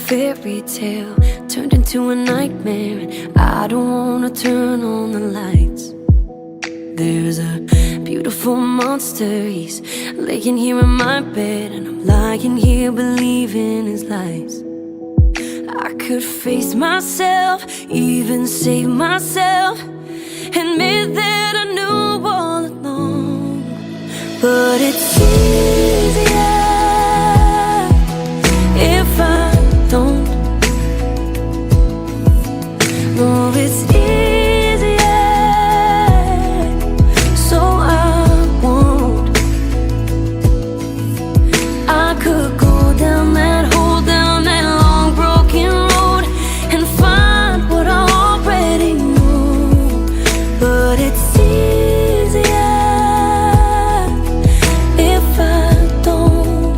fairy tale turned into a nightmare, and I don't wanna turn on the lights. There's a beautiful monster, he's laying here in my bed, and I'm lying here believing his lies. I could face myself, even save myself, admit that I knew all along. But it's easier if I don't. No, it's easier, so I won't. I could go down that hole, down that long broken road, and find what I already know. But it's easier if I don't.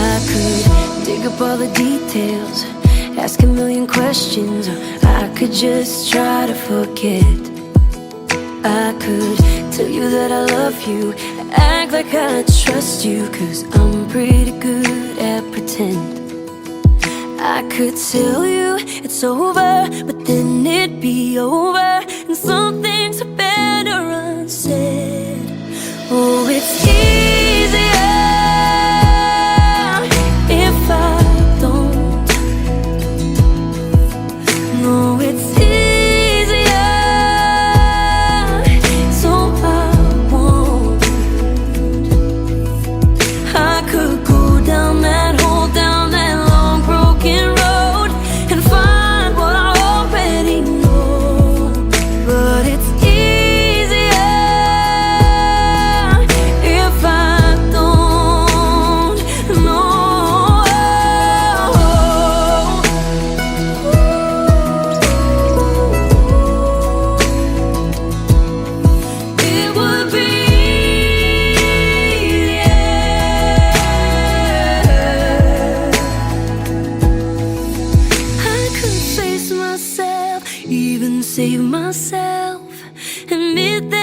I could dig up all the details, ask a million questions, or I could just try to forget. I could tell you that I love you, act like I trust you, 'cause I'm pretty good at pretend. I could tell you it's over, but then it'd be over, and some things are better unsaid. Oh, it's easier if I don't. No, it's easier, so I won't. I could go down that hole, down that long broken road, and find what I already know. But it's easier if I don't know. It would be easier. I could face myself, even save myself, admit that